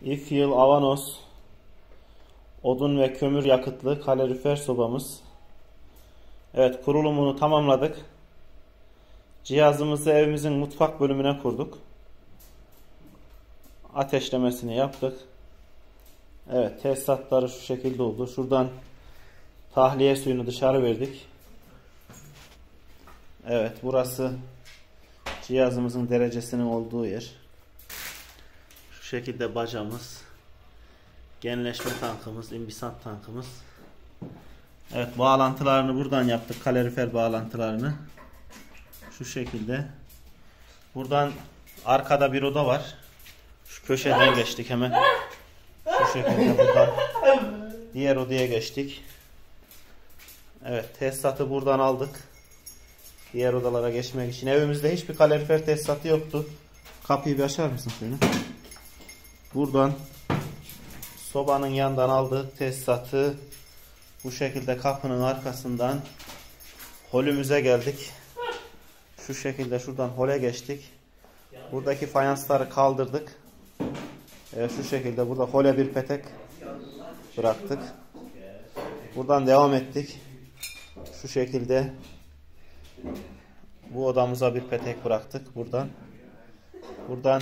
İFYL Avanos odun ve kömür yakıtlı kalorifer sobamız. Evet, kurulumunu tamamladık. Cihazımızı evimizin mutfak bölümüne kurduk. Ateşlemesini yaptık. Evet, tesisatları şu şekilde oldu. Şuradan tahliye suyunu dışarı verdik. Evet, burası cihazımızın derecesinin olduğu yer. Şu şekilde bacamız, genleşme tankımız, imbisant tankımız. Evet, bağlantılarını buradan yaptık, kalorifer bağlantılarını. Şu şekilde. Buradan arkada bir oda var. Şu köşeden geçtik hemen. Şu şekilde buradan diğer odaya geçtik. Evet, tesisatı buradan aldık. Diğer odalara geçmek için. Evimizde hiçbir kalorifer tesisatı yoktu. Kapıyı bir açar mısın şöyle? Buradan sobanın yanından aldık tesisatı. Bu şekilde kapının arkasından holümüze geldik. Şu şekilde şuradan hole geçtik. Buradaki fayansları kaldırdık. Şu şekilde burada hole bir petek bıraktık. Buradan devam ettik. Şu şekilde bu odamıza bir petek bıraktık buradan. Buradan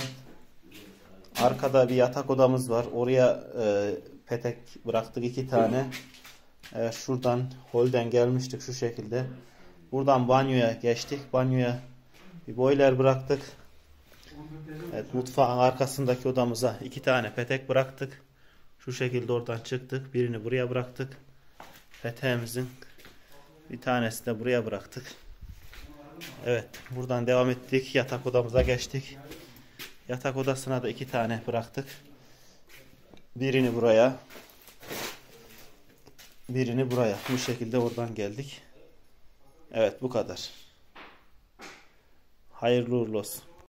arkada bir yatak odamız var. Oraya petek bıraktık 2 tane. Şuradan holden gelmiştik şu şekilde. Buradan banyoya geçtik. Banyoya bir boiler bıraktık. Evet, mutfağın arkasındaki odamıza 2 tane petek bıraktık. Şu şekilde oradan çıktık. Birini buraya bıraktık. Peteğimizin bir tanesi de buraya bıraktık. Evet, buradan devam ettik. Yatak odamıza geçtik. Yatak odasına da 2 tane bıraktık. Birini buraya, birini buraya. Bu şekilde oradan geldik. Evet, bu kadar. Hayırlı uğurlu olsun.